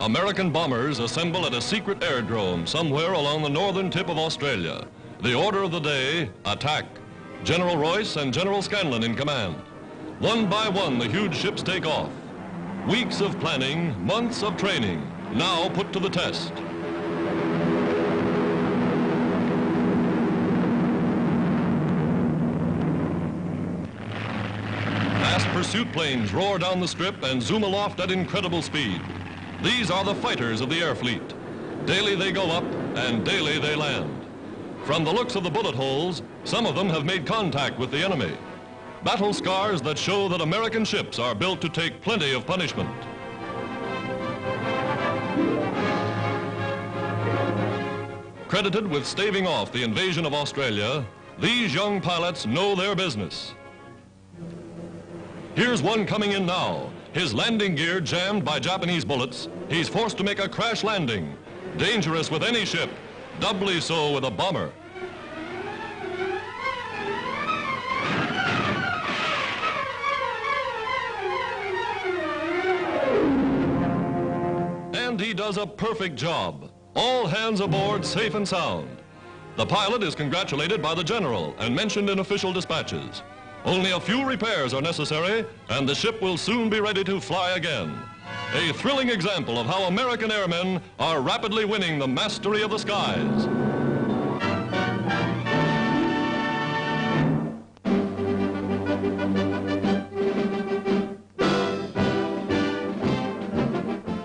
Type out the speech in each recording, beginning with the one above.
American bombers assemble at a secret aerodrome somewhere along the northern tip of Australia. The order of the day, attack. General Royce and General Scanlon in command. One by one, the huge ships take off. Weeks of planning, months of training, now put to the test. Fast pursuit planes roar down the strip and zoom aloft at incredible speed. These are the fighters of the air fleet. Daily they go up and daily they land. From the looks of the bullet holes, some of them have made contact with the enemy. Battle scars that show that American ships are built to take plenty of punishment. Credited with staving off the invasion of Australia, these young pilots know their business. Here's one coming in now. His landing gear jammed by Japanese bullets. He's forced to make a crash landing. Dangerous with any ship, doubly so with a bomber. And he does a perfect job. All hands aboard safe and sound. The pilot is congratulated by the general and mentioned in official dispatches. Only a few repairs are necessary, and the ship will soon be ready to fly again. A thrilling example of how American airmen are rapidly winning the mastery of the skies.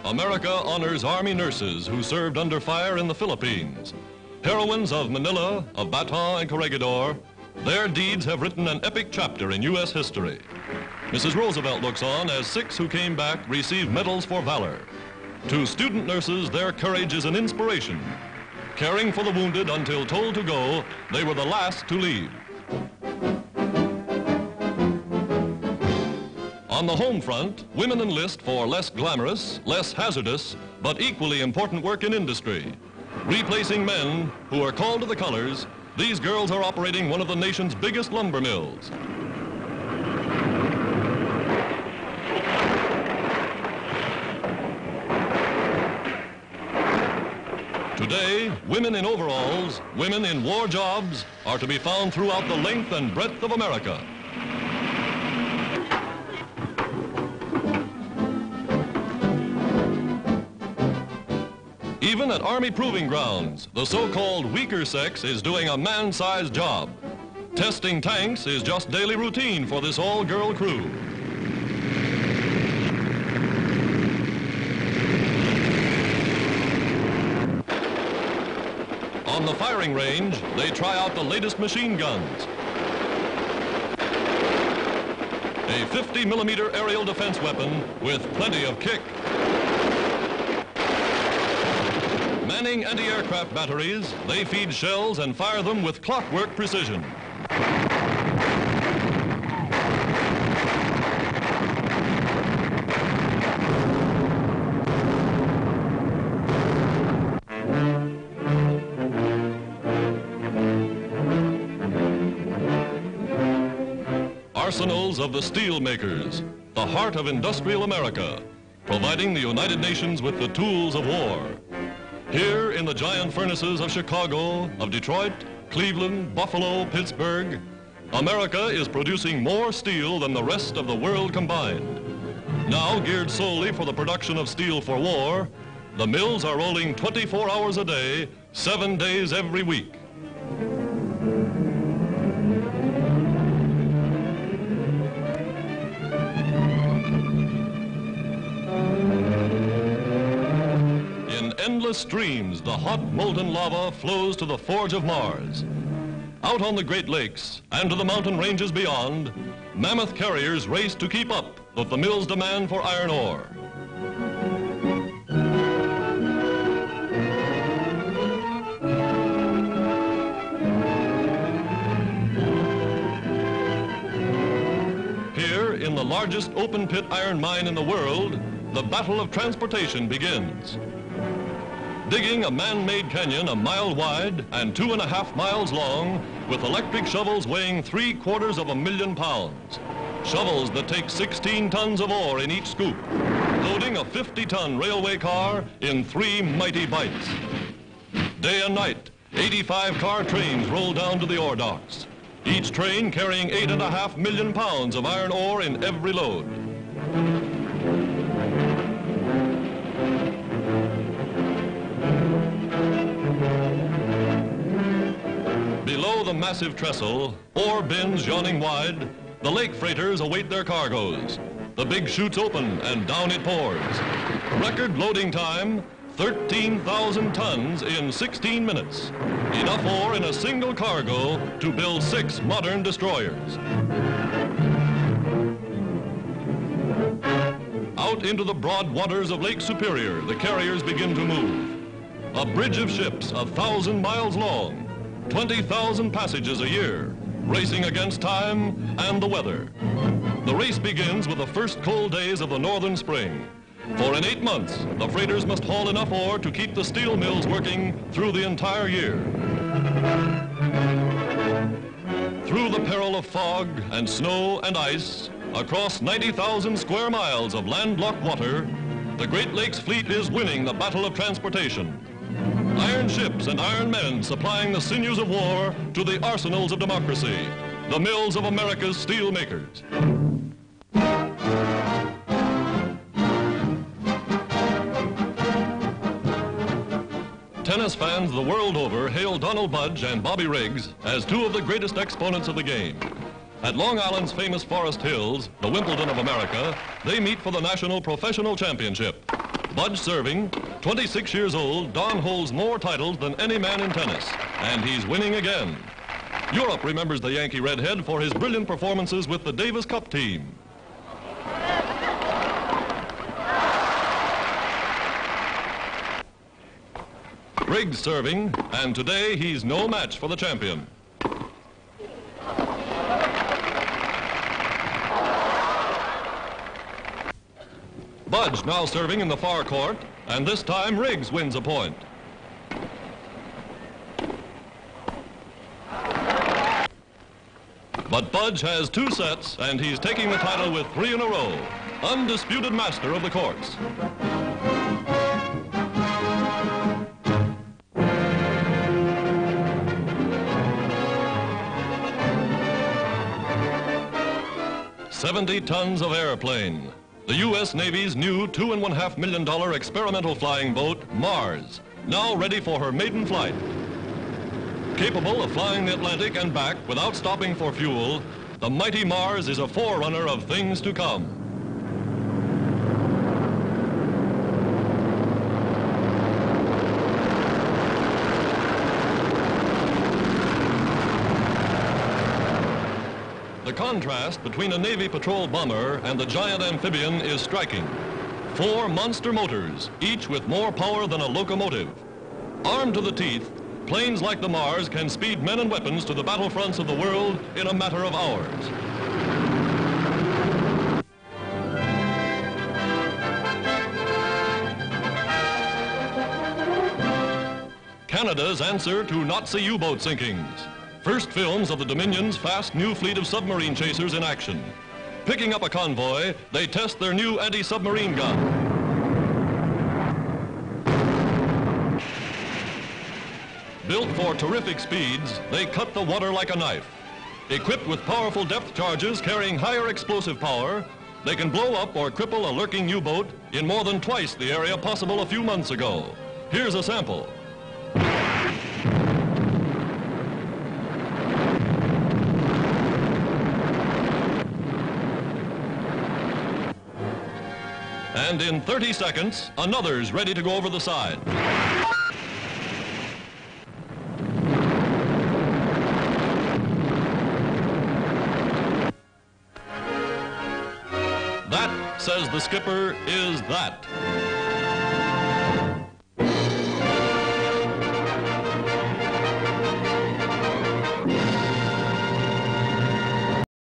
America honors Army nurses who served under fire in the Philippines. Heroines of Manila, of Bataan and Corregidor, their deeds have written an epic chapter in U.S. history. Mrs. Roosevelt looks on as 6 who came back receive medals for valor. To student nurses, their courage is an inspiration. Caring for the wounded until told to go, they were the last to leave. On the home front, women enlist for less glamorous, less hazardous, but equally important work in industry. Replacing men who are called to the colors, these girls are operating one of the nation's biggest lumber mills. Today, women in overalls, women in war jobs, are to be found throughout the length and breadth of America. Even at Army proving grounds, the so-called weaker sex is doing a man-sized job. Testing tanks is just daily routine for this all-girl crew. On the firing range, they try out the latest machine guns. A 50-millimeter aerial defense weapon with plenty of kick. Manning anti-aircraft batteries, they feed shells and fire them with clockwork precision. Arsenals of the steel makers, the heart of industrial America, providing the United Nations with the tools of war. Here in the giant furnaces of Chicago, of Detroit, Cleveland, Buffalo, Pittsburgh, America is producing more steel than the rest of the world combined. Now geared solely for the production of steel for war, the mills are rolling 24 hours a day, 7 days every week. Endless streams, the hot molten lava flows to the forge of Mars. Out on the Great Lakes and to the mountain ranges beyond, mammoth carriers race to keep up with the mill's demand for iron ore. Here, in the largest open-pit iron mine in the world, the battle of transportation begins. Digging a man-made canyon a mile wide and 2.5 miles long with electric shovels weighing 3/4 of a million pounds. Shovels that take 16 tons of ore in each scoop, loading a 50-ton railway car in 3 mighty bites. Day and night, 85-car trains roll down to the ore docks, each train carrying 8.5 million pounds of iron ore in every load. Below the massive trestle, ore bins yawning wide, the lake freighters await their cargoes. The big chutes open and down it pours. Record loading time, 13,000 tons in 16 minutes. Enough ore in a single cargo to build 6 modern destroyers. Out into the broad waters of Lake Superior, the carriers begin to move. A bridge of ships 1,000 miles long, 20,000 passages a year, racing against time and the weather. The race begins with the first cold days of the northern spring. For in 8 months, the freighters must haul enough ore to keep the steel mills working through the entire year. Through the peril of fog and snow and ice, across 90,000 square miles of landlocked water, the Great Lakes Fleet is winning the battle of transportation. Iron ships and iron men supplying the sinews of war to the arsenals of democracy, the mills of America's steel makers. Tennis fans the world over hail Donald Budge and Bobby Riggs as 2 of the greatest exponents of the game. At Long Island's famous Forest Hills, the Wimbledon of America, they meet for the National Professional Championship. Budge serving, 26 years old, Don holds more titles than any man in tennis, and he's winning again. Europe remembers the Yankee redhead for his brilliant performances with the Davis Cup team. Riggs serving, and today he's no match for the champion. Budge now serving in the far court, and this time Riggs wins a point. But Budge has 2 sets, and he's taking the title with 3 in a row. Undisputed master of the courts. $70 tons of airplane. The U.S. Navy's new $2.5 million experimental flying boat, Mars, now ready for her maiden flight. Capable of flying the Atlantic and back without stopping for fuel, the mighty Mars is a forerunner of things to come. The contrast between a Navy patrol bomber and the giant amphibian is striking. 4 monster motors, each with more power than a locomotive. Armed to the teeth, planes like the Mars can speed men and weapons to the battlefronts of the world in a matter of hours. Canada's answer to Nazi U-boat sinkings. First films of the Dominion's fast new fleet of submarine chasers in action. Picking up a convoy, they test their new anti-submarine gun. Built for terrific speeds, they cut the water like a knife. Equipped with powerful depth charges carrying higher explosive power, they can blow up or cripple a lurking U-boat in more than twice the area possible a few months ago. Here's a sample. And in 30 seconds, another's ready to go over the side. That, says the skipper, is that.